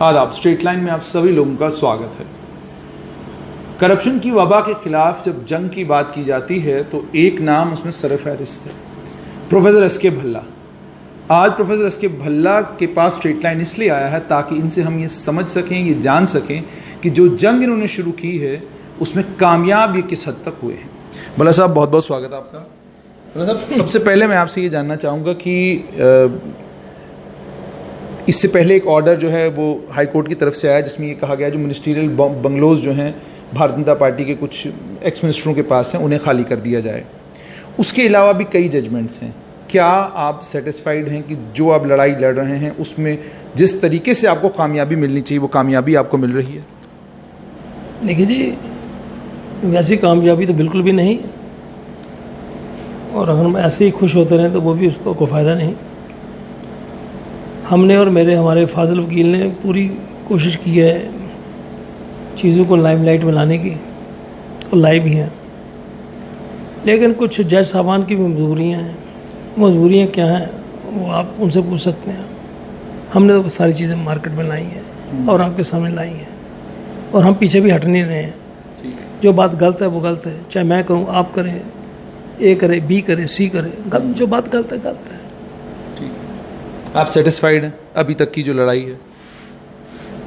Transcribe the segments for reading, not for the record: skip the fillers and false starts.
आदाब। Straight line में आप सभी लोगों का स्वागत है। करप्शन की वबा के खिलाफ जब जंग की बात की जाती है तो एक नाम उसमें सरफहरिस्त है, प्रोफेसर एस.के. भल्ला। आज प्रोफेसर एस.के. भल्ला के पास स्ट्रेट लाइन इसलिए आया है ताकि इनसे हम ये समझ सकें, ये जान सकें कि जो जंग इन्होंने शुरू की है उसमें कामयाब ये किस हद तक हुए हैं। भल्ला साहब, बहुत बहुत स्वागत है आपका। भल्ला साहब, सबसे पहले मैं आपसे ये जानना चाहूँगा कि इससे पहले एक ऑर्डर जो है वो हाई कोर्ट की तरफ से आया जिसमें ये कहा गया जो मिनिस्ट्रियल बंगलोज जो हैं भारतीय जनता पार्टी के कुछ एक्स मिनिस्टरों के पास हैं उन्हें खाली कर दिया जाए। उसके अलावा भी कई जजमेंट्स हैं। क्या आप सेटिस्फाइड हैं कि जो आप लड़ाई लड़ रहे हैं उसमें जिस तरीके से आपको कामयाबी मिलनी चाहिए वो कामयाबी आपको मिल रही है? देखिए जी, वैसी कामयाबी तो बिल्कुल भी नहीं, और अगर हम ऐसे ही खुश होते रहें तो वो भी उसको कोई फ़ायदा नहीं। हमने और हमारे फाजिल वकील ने पूरी कोशिश की है चीज़ों को लाइमलाइट में लाने की, और लाई भी हैं, लेकिन कुछ जज साहबान की भी मजबूरियाँ हैं। मजबूरियाँ क्या हैं वो आप उनसे पूछ सकते हैं। हमने तो सारी चीज़ें मार्केट में लाई हैं और आपके सामने लाई हैं, और हम पीछे भी हट नहीं रहे हैं। जो बात गलत है वो गलत है, चाहे मैं करूँ, आप करें, ए करे, बी करे, सी करे, गलत जो बात गलत है गलत है। आप सेटिस्फाइड हैं अभी तक की जो लड़ाई है?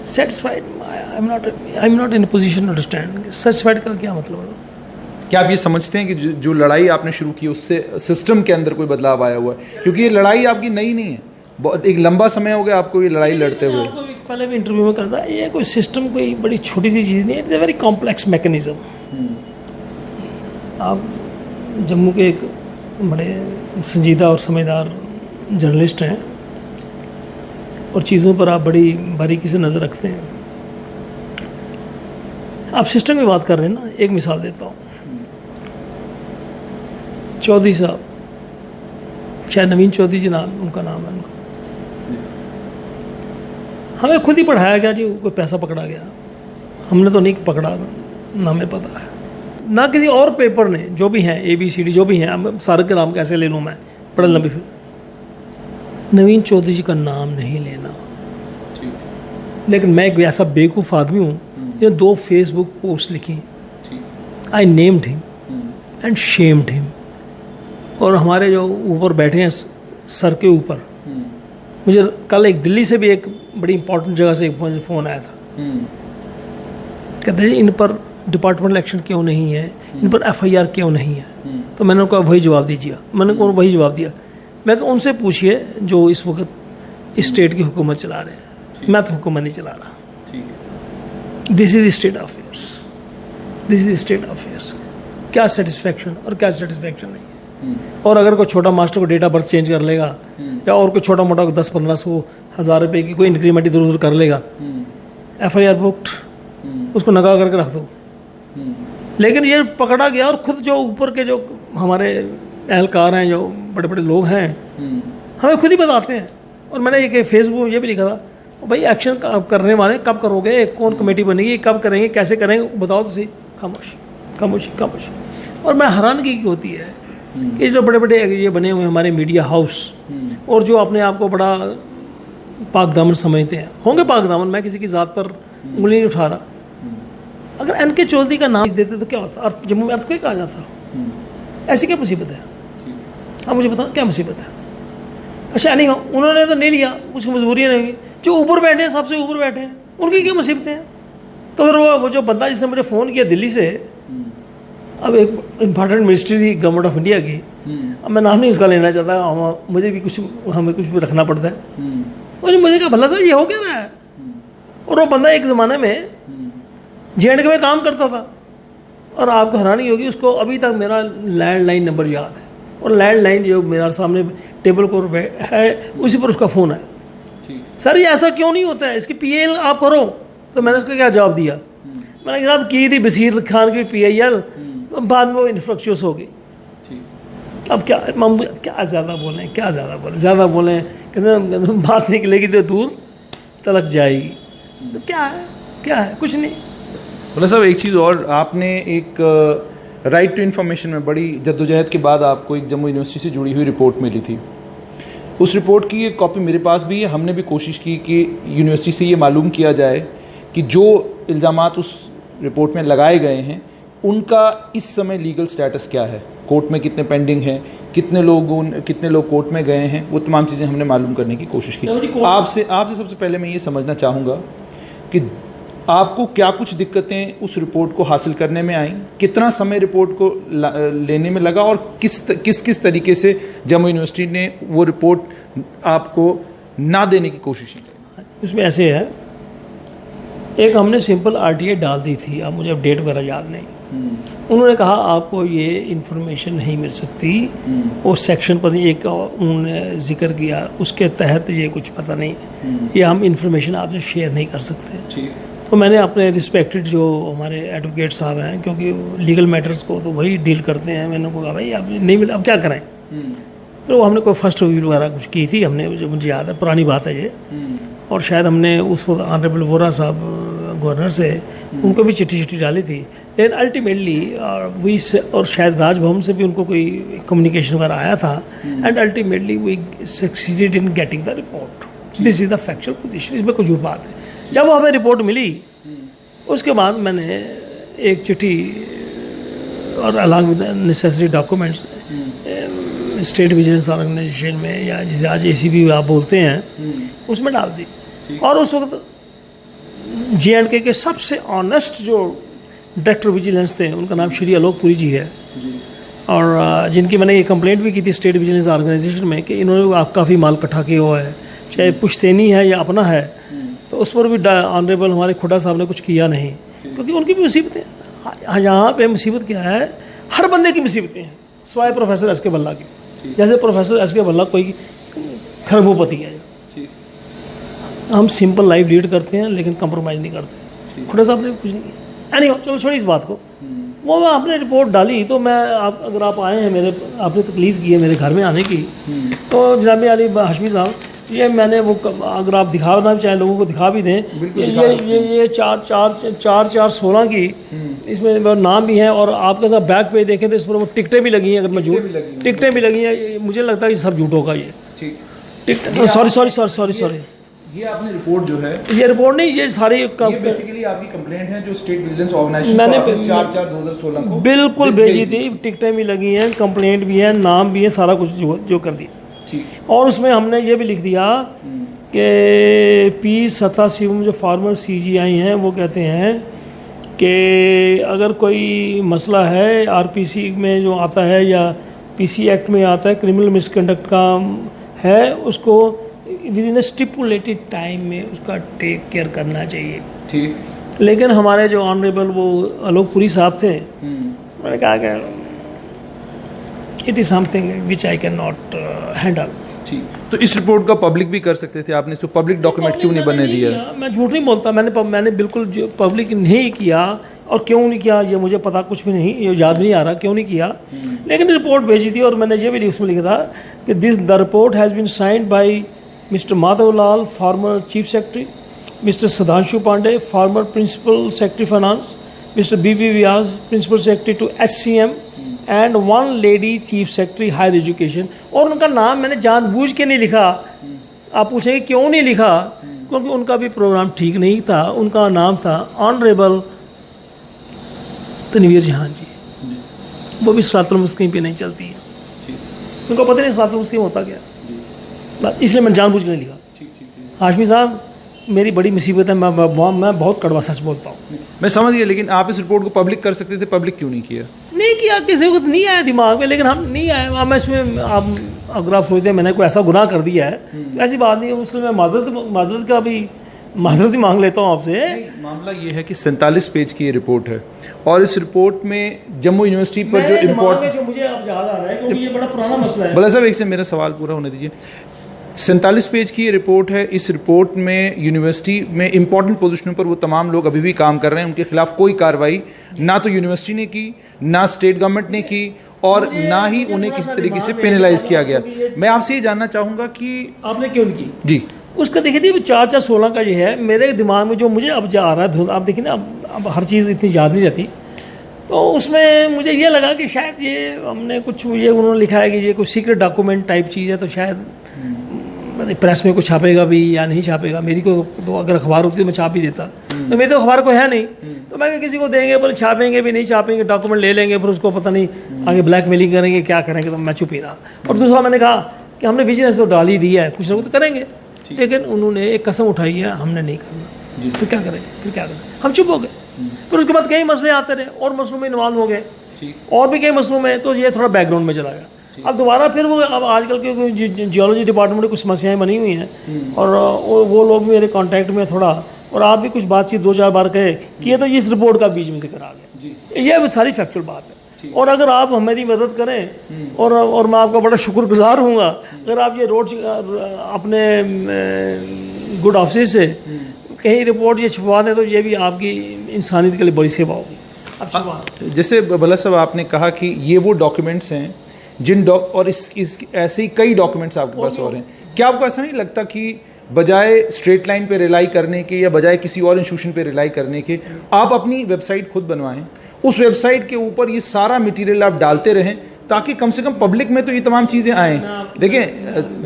Satisfied I am not in position to understand. Satisfied का क्या मतलब है? क्या आप ये समझते हैं कि जो लड़ाई आपने शुरू की उससे सिस्टम के अंदर कोई बदलाव आया हुआ है? क्योंकि ये लड़ाई आपकी नई नहीं है, बहुत एक लंबा समय हो गया आपको ये लड़ाई लड़ते हुए। पहले भी इंटरव्यू में करता है, ये कोई सिस्टम कोई बड़ी छोटी सी चीज़ नहीं है, it's a very complex mechanism. आप जम्मू के एक बड़े संजीदा और समझदार जर्नलिस्ट हैं, और चीज़ों पर आप बड़ी बारीकी से नज़र रखते हैं। आप सिस्टम की बात कर रहे हैं ना, एक मिसाल देता हूँ। चौधरी साहब, शायद नवीन चौधरी जी नाम उनका नाम है, उनका हमें खुद ही पढ़ाया गया जी, कोई पैसा पकड़ा गया, हमने तो नहीं पकड़ा, ना हमें पता है, ना किसी और पेपर ने, जो भी हैं ABCD जो भी हैं, अब सारे के नाम कैसे ले लूँ मैं, बड़ा लंबी। फिर नवीन चौधरी जी का नाम नहीं लेना, लेकिन मैं एक ऐसा बेवकूफ़ आदमी हूँ जिन्होंने 2 फेसबुक पोस्ट लिखी, I named him and shamed him. और हमारे जो ऊपर बैठे हैं सर के ऊपर, मुझे कल एक दिल्ली से भी एक बड़ी इंपॉर्टेंट जगह से एक फ़ोन आया था, कहते हैं इन पर डिपार्टमेंटल एक्शन क्यों नहीं है, इन पर FIR क्यों नहीं है। तो मैंने उनको वही जवाब दीजिए, मैंने उनको वही जवाब दिया, मैं कहा उनसे पूछिए जो इस वक्त इस स्टेट की हुकूमत चला रहे हैं, मैं तो हुकूमत नहीं चला रहा। This is state affairs, this is state affairs. क्या सेटिस्फेक्शन और क्या सेटिस्फेक्शन नहीं है। और अगर कोई छोटा मास्टर को डेट ऑफ बर्थ चेंज कर लेगा, या और कोई छोटा मोटा 10-1500 हज़ार रुपये की कोई इंक्रीमेंट इधर उधर कर लेगा, FIR बुक्ड, उसको नगा करके रख दो। लेकिन ये पकड़ा गया, और खुद जो ऊपर के जो हमारे एहलकार हैं, जो बड़े बड़े लोग हैं, हमें खुद ही बताते हैं। और मैंने एक फेसबुक में ये भी लिखा था, भाई एक्शन कब करने वाले, कब करोगे, कौन कमेटी बनेगी, कब करेंगे, कैसे करेंगे, बताओ तो सही। खामोशी खामोशी खामोशी। और मैं हैरानगी की होती है कि जो बड़े बड़े ये बने हुए हमारे मीडिया हाउस, और जो अपने आप को बड़ा पाक दामन समझते हैं, होंगे पाक दामन, मैं किसी की ज़ात पर उंगली नहीं उठा रहा। अगर NK चौधरी का नाम देते तो क्या होता? जम्मू में अर्थक्वेक आ जाता। ऐसी क्या मुसीबत है? हाँ, मुझे बताओ क्या मुसीबत है? अच्छा, नहीं, उन्होंने तो नहीं लिया, उसकी मजबूरी नहीं हुई। जो ऊपर बैठे हैं, सबसे ऊपर बैठे हैं, उनकी क्या मुसीबतें हैं? तो फिर वो जो बंदा जिसने मुझे फ़ोन किया दिल्ली से, अब एक इम्पॉर्टेंट मिनिस्ट्री थी गवर्नमेंट ऑफ इंडिया की, अब मैं नाम नहीं उसका लेना चाहता, मुझे भी हमें कुछ भी रखना पड़ता है। और मुझे कहा, भला साहब ये हो क्या रहा है? और वो बंदा एक ज़माने में JNK में काम करता था, और आपको हैरानी होगी, उसको अभी तक मेरा लैंडलाइन नंबर याद है, और लैंडलाइन जो मेरा सामने टेबल पर है उसी पर उसका फ़ोन है। सर ये ऐसा क्यों नहीं होता है, इसकी PIL आप करो। तो मैंने उसको क्या जवाब दिया, मैंने जनाब की थी बशीर खान की PIL, तो बाद में वो इन्फ्रक्चुअस हो गई। अब क्या ज़्यादा बोलें, क्या ज़्यादा बोलें, कहते बात निकलेगी तो दूर तलक जाएगी। तो क्या है, कुछ नहीं। भल्ला साहब, एक चीज़ और, आपने एक राइट टू इन्फॉर्मेशन में बड़ी जद्दोजहद के बाद आपको एक जम्मू यूनिवर्सिटी से जुड़ी हुई रिपोर्ट मिली थी। उस रिपोर्ट की एक कॉपी मेरे पास भी है। हमने भी कोशिश की कि यूनिवर्सिटी से ये मालूम किया जाए कि जो इल्ज़ामात उस रिपोर्ट में लगाए गए हैं उनका इस समय लीगल स्टेटस क्या है, कोर्ट में कितने पेंडिंग हैं, कितने लोग कोर्ट में गए हैं, वो तमाम चीज़ें हमने मालूम करने की कोशिश की। आपसे सबसे पहले मैं ये समझना चाहूँगा कि आपको क्या कुछ दिक्कतें उस रिपोर्ट को हासिल करने में आई, कितना समय रिपोर्ट को लेने में लगा और किस तरीके से जम्मू यूनिवर्सिटी ने वो रिपोर्ट आपको ना देने की कोशिश की? उसमें ऐसे है, एक हमने सिंपल आरटीआई डाल दी थी, अब मुझे अपडेट वगैरह याद नहीं। उन्होंने कहा आपको ये इन्फॉर्मेशन नहीं मिल सकती, वो सेक्शन पर एक उन्होंने जिक्र किया, उसके तहत ये कुछ पता नहीं, ये हम इन्फॉर्मेशन आपसे शेयर नहीं कर सकते। तो मैंने अपने रिस्पेक्टेड जो हमारे एडवोकेट साहब हैं, क्योंकि लीगल मैटर्स को तो वही डील करते हैं, मैंने उनको कहा भाई अब नहीं मिला, अब क्या करें। फिर वो हमने कोई फर्स्ट रिव्यू वगैरह कुछ की थी हमने, मुझे याद है, पुरानी बात है ये। और शायद हमने उस वक्त ऑनरेबल वोरा साहब गवर्नर से उनको भी चिट्ठी डाली थी, लेकिन अल्टीमेटली और शायद राजभवन से भी उनको कोई कम्युनिकेशन वगैरह आया था, and ultimately we succeeded in getting the report. This is the factual position, इसमें कोई झूठ बात है। जब हमें रिपोर्ट मिली उसके बाद मैंने एक चिट्ठी और along with necessary documents state vigilance organisation में, या जिसे आज ACB आप बोलते हैं, उसमें डाल दी। और उस वक्त JNK के सबसे ऑनेस्ट जो डायरेक्टर विजिलेंस थे, उनका नाम श्री आलोक पुरी जी है, और जिनकी मैंने ये कंप्लेंट भी की थी स्टेट विजिलेंस ऑर्गेनाइजेशन में कि इन्होंने काफ़ी माल इकट्ठा किया हुआ है, चाहे पुश्तैनी है या अपना है। तो उस पर भी ऑनरेबल हमारे खुड्डा साहब ने कुछ किया नहीं, क्योंकि उनकी भी मुसीबतें, यहाँ पे मुसीबत क्या है, हर बंदे की मुसीबतें हैं, सिवाय प्रोफेसर SK भल्ला की। जैसे प्रोफेसर SK भल्ला कोई खरबोपति है, हम सिंपल लाइफ लीड करते हैं लेकिन कंप्रोमाइज़ नहीं करते। खुड्डा साहब ने कुछ नहीं किया। नहीं, चलो छोड़िए इस बात को। वो आपने रिपोर्ट डाली तो मैं अगर आप आए हैं, आपने तकलीफ़ की है मेरे घर में आने की, तो जनाब अली हाशमी साहब, ये मैंने वो, अगर आप दिखाना चाहें लोगों को दिखा भी दें, ये 4/4/16 की, इसमें नाम भी हैं, और आपके साथ बैक पे देखें तो इस पर वो टिकटें भी लगी हैं। अगर मैं टिकटें भी लगी हैं, मुझे लगता है ये सब झूठ होगा। ये टिकट, सॉरी, ये आपने रिपोर्ट जो है, ये रिपोर्ट नहीं, ये सारी बेसिकली आपकी कंप्लेंट है जो स्टेट विजिलेंस ऑर्गेनाइजेशन मैंने 4/4/2016 को बिल्कुल भेजी थी। टिकटें भी लगी हैं, कंप्लेंट भी है, नाम भी है, सारा कुछ जो कर दिया। और उसमें हमने ये भी लिख दिया कि P सत्ता शिवम जो फार्मर CGI हैं, वो कहते हैं कि अगर कोई मसला है RPC में जो आता है या PC एक्ट में आता है, क्रिमिनल मिसकंडक्ट का है, उसको विद इन स्टिपुलेटेड टाइम में उसका टेक केयर करना चाहिए। ठीक। लेकिन हमारे जो ऑनरेबल वो आलोक पुरी साहब थे, उन्होंने कहा कि it is something which I can not handle. ठीक। तो इस रिपोर्ट का पब्लिक भी कर सकते थे, आपने इसको पब्लिक डॉक्यूमेंट क्यों नहीं बनने दिया? मैं झूठ नहीं बोलता, मैंने बिल्कुल जो पब्लिक नहीं किया, और क्यों नहीं किया ये मुझे पता कुछ भी नहीं, ये याद नहीं आ रहा क्यों नहीं किया, लेकिन रिपोर्ट भेजी थी। और मैंने ये भी उसमें लिखा था कि the report has been signed by Mr. Madhavlal, former Chief Secretary, Mr. Sudhanshu Pandey, former Principal Secretary Finance, Mr. B.B. Vyas, Principal Secretary to SCM, and one lady Chief Secretary Higher Education। और उनका नाम मैंने जानबूझ के नहीं लिखा। आप पूछेंगे क्यों नहीं लिखा? क्योंकि उनका भी प्रोग्राम ठीक नहीं था। उनका नाम था ऑनरेबल तनवीर जहां जी, वो भी सिरातुल मुस्तकीम पे नहीं चलती है, उनको पता नहीं सिरातुल मुस्तकीम होता क्या, इसलिए मैंने जानबूझ के नहीं लिखा। हाशमी साहब, मेरी बड़ी मुसीबत है, मैं बहुत कड़वा सच बोलता हूँ। मैं समझ गया, लेकिन आप इस रिपोर्ट को पब्लिक कर सकते थे, पब्लिक क्यों नहीं किया? नहीं किया, किसी को नहीं आया दिमाग में, लेकिन हम नहीं आए। अब मैं इसमें आप अगर आप सोचते हैं मैंने कोई ऐसा गुनाह कर दिया है तो ऐसी बात नहीं है, उसमें मैं माजरत का भी माजरत ही मांग लेता हूँ आपसे। मामला ये है कि 47 पेज की ये रिपोर्ट है, और इस रिपोर्ट में जम्मू यूनिवर्सिटी पर जो इम्पोर्टेंट, जो मुझे अब याद आ रहा है क्योंकि ये बड़ा पुराना मसला है। भला साहब एक से मेरा सवाल पूरा होने दीजिए। 47 पेज की ये रिपोर्ट है। इस रिपोर्ट में यूनिवर्सिटी में इंपॉर्टेंट पोजीशनों पर वो तमाम लोग अभी भी काम कर रहे हैं, उनके खिलाफ कोई कार्रवाई ना तो यूनिवर्सिटी ने की, ना स्टेट गवर्नमेंट ने की, और ना ही उन्हें किसी तरीके से पेनलाइज किया गया। मैं आपसे ये जानना चाहूँगा कि आपने क्यों नहीं की? जी, उसका देखिए थी 4/4/16 का जो है मेरे दिमाग में, जो मुझे अब जा आ रहा है, आप देखिए ना, अब हर चीज़ इतनी याद नहीं रहती, तो उसमें मुझे ये लगा कि शायद ये हमने कुछ, ये उन्होंने लिखा है कि ये कोई सीक्रेट डॉक्यूमेंट टाइप चीज़ है, तो शायद पता नहीं प्रेस में कुछ छापेगा भी या नहीं छापेगा। मेरी को तो अगर अखबार होती तो मैं छाप ही देता, तो मेरे तो अखबार को है नहीं, तो मैं किसी को देंगे पर छापेंगे भी नहीं छापेंगे, डॉक्यूमेंट ले लेंगे, फिर उसको पता नहीं आगे ब्लैकमेलिंग करेंगे क्या करेंगे, तो मैं चुप ही रहा। और दूसरा मैंने कहा कि हमने बिजनेस तो डाल ही दिया है, कुछ ना कुछ तो करेंगे, लेकिन उन्होंने एक कसम उठाई है हमने नहीं करना, फिर क्या करें, हम चुप हो गए। फिर उसके बाद कई मसले आते रहे और मसलों में इन्वॉल्व हो गए, और भी कई मसलों में, तो ये थोड़ा बैकग्राउंड में चला गया। अब दोबारा फिर वो अब आजकल के जियोलॉजी डिपार्टमेंट में कुछ समस्याएं बनी हुई हैं, और वो लोग भी मेरे कांटेक्ट में थोड़ा, और आप भी कुछ बातचीत 2-4 बार कहे कि ये तो इस रिपोर्ट का बीच में जिक्र आ गया, ये सारी फैक्चुअल बात है। और अगर आप हमारी मदद करें और मैं आपका बड़ा शुक्रगुजार हूँगा अगर आप ये रोड अपने गुड ऑफिस से कहीं रिपोर्ट ये छुपवा दें, तो ये भी आपकी इंसानियत के लिए बड़ी सेवा होगी। जैसे भल्ला साहब आपने कहा कि ये वो डॉक्यूमेंट्स हैं जिन और ऐसे ही कई डॉक्यूमेंट्स आपके पास और हैं, क्या आपको ऐसा नहीं लगता कि बजाय स्ट्रेट लाइन पे रिलाई करने के या बजाय किसी और इंस्टीट्यूशन पे रिलाई करने के आप अपनी वेबसाइट खुद बनवाएं, उस वेबसाइट के ऊपर ये सारा मटेरियल आप डालते रहें, ताकि कम से कम पब्लिक में तो ये तमाम चीज़ें आएँ। देखिए,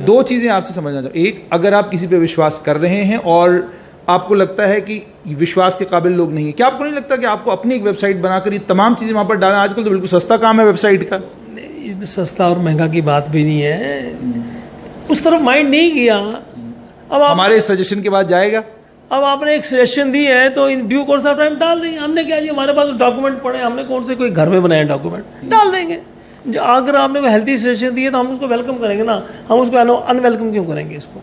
2 चीज़ें आपसे समझना चाहूँ। एक, अगर आप किसी पे विश्वास कर रहे हैं और आपको लगता है कि विश्वास के काबिल लोग नहीं है, क्या आपको नहीं लगता कि आपको अपनी एक वेबसाइट बनाकर ये तमाम चीज़ें वहाँ पर डालें? आजकल तो बिल्कुल सस्ता काम है वेबसाइट का। सस्ता और महंगा की बात भी नहीं है, उस तरफ माइंड नहीं किया। अब हमारे सजेशन के बाद जाएगा। अब आपने एक सजेशन दी है तो in due course of time डाल देंगे। हमने क्या जी, हमारे पास डॉक्यूमेंट पड़े, हमने कौन से कोई घर में बनाए डॉक्यूमेंट, डाल देंगे। जो अगर आपने कोई हेल्थी सजेशन दी है तो हम उसको वेलकम करेंगे ना, हम उसको अनवेलकम क्यों करेंगे इसको?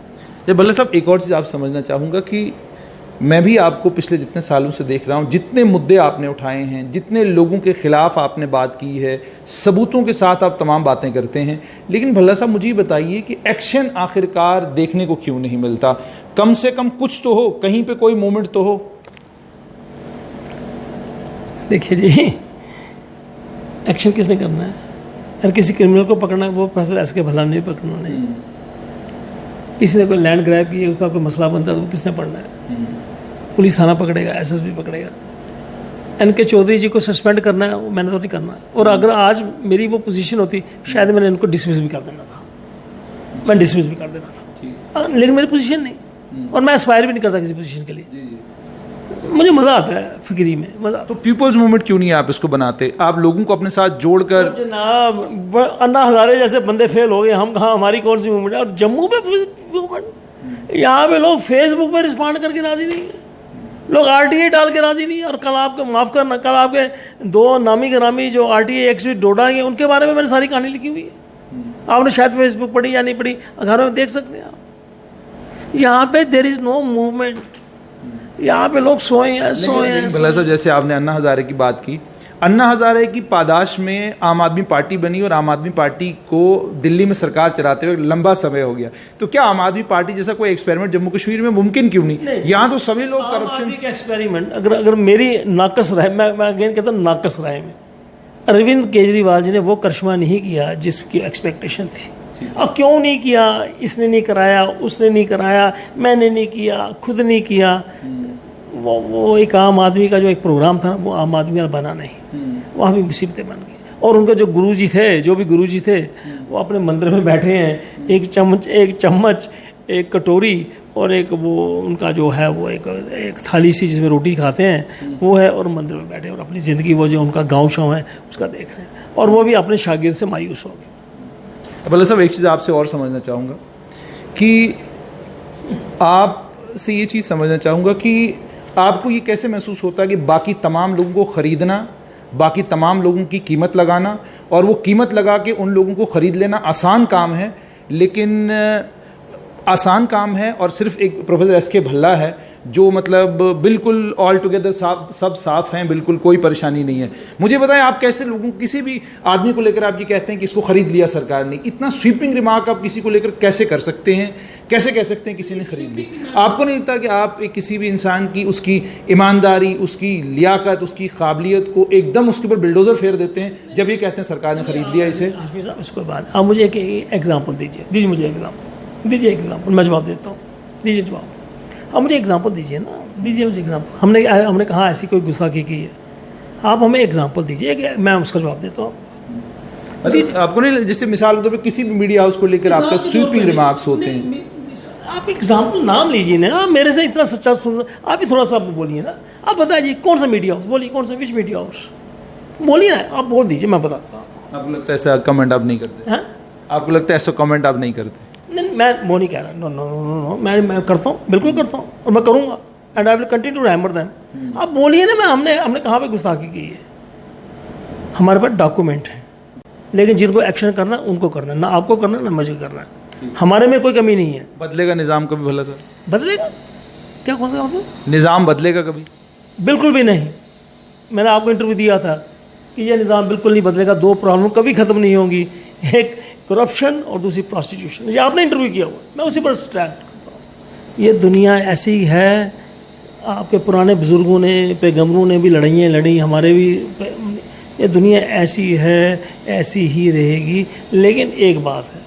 ये भल्ला साहब, एक और चीज़ आप समझना चाहूँगा कि मैं भी आपको पिछले जितने सालों से देख रहा हूँ, जितने मुद्दे आपने उठाए हैं, जितने लोगों के ख़िलाफ़ आपने बात की है, सबूतों के साथ आप तमाम बातें करते हैं, लेकिन भल्ला साहब मुझे बताइए कि एक्शन आखिरकार देखने को क्यों नहीं मिलता? कम से कम कुछ तो हो, कहीं पे कोई मोमेंट तो हो। देखिए जी, एक्शन किसने करना है? अगर किसी क्रिमिनल को पकड़ना है, वो प्रोफेसर एस के भल्ला ने पकड़ना नहीं। किसी ने कोई लैंड ग्रैब की, उसका कोई मसला बनता है तो किसने पढ़ना है? पुलिस थाना पकड़ेगा, एसएसपी पकड़ेगा। एनके चौधरी जी को सस्पेंड करना है, वो मैंने तो नहीं करना। और अगर आज मेरी वो पोजीशन होती, शायद मैंने इनको डिसमिस भी कर देना था, मैं डिसमिस भी कर देना था, लेकिन मेरी पोजीशन नहीं, और मैं एस्पायर भी नहीं करता किसी पोजीशन के लिए। मुझे मज़ा आता है फिक्री में, मज़ा। तो पीपल्स मूवमेंट क्यों नहीं आप इसको बनाते? आप लोगों को अपने साथ जोड़कर। जनाब, अन्ना हज़ारे जैसे बंदे फेल हो गए, हम कहाँ, हमारी कौन सी मूवमेंट है? और जम्मू में मूवमेंट, यहाँ पे लोग फेसबुक पे रिस्पॉन्ड करके राजी नहीं है, लोग आरटीआई डाल के राजी नहीं है। और कल आपके, माफ़ करना, कल आपके 2 नामी गिरामी जो आरटीआई एक्सपीड डोडा हैं, उनके बारे में मैंने सारी कहानी लिखी हुई है। आपने शायद फेसबुक पढ़ी या नहीं पढ़ी, अखबारों में देख सकते हैं आप। यहाँ पे देयर इज़ नो मूवमेंट, यहाँ पे लोग सोए हैं। भल्ला साहब, जैसे आपने अन्ना हज़ारे की बात की, अन्ना हज़ारे की पादाश में आम आदमी पार्टी बनी और आम आदमी पार्टी को दिल्ली में सरकार चलाते हुए लंबा समय हो गया, तो क्या आम आदमी पार्टी जैसा कोई एक्सपेरिमेंट जम्मू कश्मीर में मुमकिन क्यों नहीं? यहाँ तो सभी लोग करप्शन का एक्सपेरिमेंट, अगर मेरी नाकस राय, मैं अगेन कहता हूँ नाकस राय में, अरविंद केजरीवाल जी ने वो करिश्मा नहीं किया जिसकी एक्सपेक्टेशन थी। अब क्यों नहीं किया? इसने नहीं कराया, उसने नहीं कराया, मैंने नहीं किया, खुद नहीं किया। वो एक आम आदमी का जो एक प्रोग्राम था, वो आम आदमी वाला बना नहीं, वहाँ भी मुसीबतें बन गई। और उनके जो गुरुजी थे, जो भी गुरुजी थे, वो अपने मंदिर में बैठे हैं, एक चम्मच, एक कटोरी और एक वो उनका जो है वो एक थाली सी जिसमें रोटी खाते हैं, वो है, और मंदिर में बैठे और अपनी ज़िंदगी, वो जो उनका गाँव शाँव है उसका देख रहे हैं, और वो भी अपने शागिर्द से मायूस हो गए। भल्ला साहब, एक चीज़ आपसे और समझना चाहूँगा कि आपसे ये चीज़ समझना चाहूँगा कि आपको ये कैसे महसूस होता है कि बाकी तमाम लोगों को ख़रीदना, बाकी तमाम लोगों की कीमत लगाना, और वो कीमत लगा के उन लोगों को ख़रीद लेना आसान काम है, लेकिन आसान काम है, और सिर्फ एक प्रोफेसर एस के भल्ला है जो मतलब बिल्कुल ऑल टुगेदर सब साफ़ हैं, बिल्कुल कोई परेशानी नहीं है। मुझे बताएं, आप कैसे लोगों, किसी भी आदमी को लेकर आप ये कहते हैं कि इसको ख़रीद लिया सरकार ने? इतना स्वीपिंग रिमार्क आप किसी को लेकर कैसे कर सकते हैं? कैसे कह सकते हैं किसी ने ख़रीद ली? आपको नहीं लगता कि आप किसी भी इंसान की, उसकी ईमानदारी, उसकी लियाकत, उसकी काबिलियत को एकदम उसके ऊपर बिल्डोज़र फेर देते हैं जब ये कहते हैं सरकार ने ख़रीद लिया इसे? इसके बाद आप मुझे एक एग्जाम्पल दीजिए, मुझे एग्जाम्पल, मैं जवाब देता हूँ, दीजिए जवाब। आप मुझे एग्जांपल दीजिए ना, दीजिए मुझे एग्जांपल। हमने कहा ऐसी कोई गुस्ताखी की है, आप हमें एग्जांपल दीजिए, मैं उसका जवाब देता हूँ। आपको नहीं, जैसे मिसाल के तौर पर किसी भी मीडिया हाउस को लेकर आपका स्वीपिंग रिमार्क्स होते हैं? आप एग्जाम्पल नाम लीजिए ना, आप मेरे से इतना सच्चा सुन, आप भी थोड़ा सा बोलिए ना, आप बताइए कौन सा मीडिया हाउस, बोलिए कौन सा, विच मीडिया हाउस, बोलिए ना, आप बोल दीजिए, मैं बताता हूँ। आपको लगता है ऐसा कमेंट आप नहीं करते? हाँ, आपको लगता है ऐसा कमेंट आप नहीं करते? नहीं, मैं वो नहीं कह रहा, नो नो नो नो, मैं करता हूँ, बिल्कुल करता हूँ, और मैं करूँगा, and I will continue to hammer them. आप बोलिए ना, मैं हमने कहाँ पे गुस्ताखी की है? हमारे पास डॉक्यूमेंट है, लेकिन जिनको एक्शन करना उनको करना है, ना आपको करना ना मुझे करना है, हमारे में कोई कमी नहीं है। बदलेगा निज़ाम कभी भला सर? बदलेगा क्या, कौन सा मतलब? निज़ाम बदलेगा कभी? बिल्कुल भी नहीं। मैंने आपको इंटरव्यू दिया था कि यह निज़ाम बिल्कुल नहीं बदलेगा, दो प्रॉब्लम कभी ख़त्म नहीं होंगी, एक करप्शन और दूसरी प्रोस्टिट्यूशन। ये आपने इंटरव्यू किया हुआ, मैं उसी पर स्टैंड करता हूँ। ये दुनिया ऐसी है, आपके पुराने बुज़ुर्गों ने, पैगम्बरों ने भी लड़ाइयाँ लड़ी, हमारे भी, ये दुनिया ऐसी है, ऐसी ही रहेगी। लेकिन एक बात है,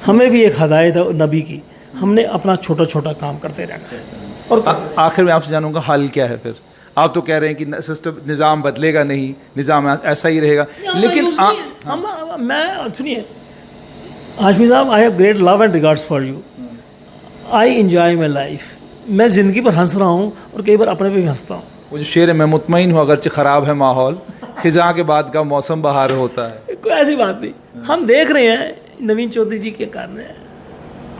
हमें भी एक हदायत है नबी की, हमने अपना छोटा छोटा काम करते रहना है। और आखिर में आपसे जानूंगा हल क्या है फिर? आप तो कह रहे हैं कि सिस्टम, निज़ाम बदलेगा नहीं, निज़ाम ऐसा ही रहेगा, लेकिन मैं सुनिए हाशमी साहब, I have great love and regards for you, I enjoy my life, मैं ज़िंदगी पर हंस रहा हूँ और कई बार अपने पे भी हंसता हूँ। वो जो शेर है, मैं मुतमईन हूँ अगरचे ख़राब है माहौल, खिजा के बाद का मौसम बहार होता है। कोई ऐसी बात नहीं, हम देख रहे हैं नवीन चौधरी जी के कारण है,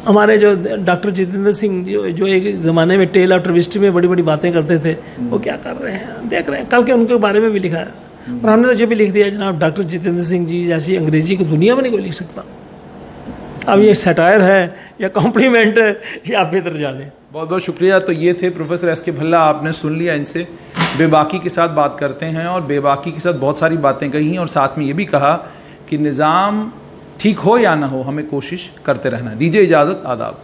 हमारे जो डॉक्टर जितेंद्र सिंह जो एक ज़माने में टेल ऑफ ट्विस्ट में बड़ी बड़ी बातें करते थे, वो क्या कर रहे हैं, देख रहे हैं। कल के उनके बारे में भी लिखा है, और हमने तो ये भी लिख दिया जनाब, डॉक्टर जितेंद्र सिंह जी जैसी अंग्रेजी की दुनिया में नहीं कोई लिख सकता। अब ये सटायर है या कॉम्प्लीमेंट है, ये आप बेहतर जाने। बहुत बहुत शुक्रिया। तो ये थे प्रोफेसर एस के भल्ला, आपने सुन लिया, इनसे बेबाकी के साथ बात करते हैं और बेबाकी के साथ बहुत सारी बातें कही, और साथ में ये भी कहा कि निज़ाम ठीक हो या ना हो, हमें कोशिश करते रहना है। दीजिए इजाज़त, आदाब।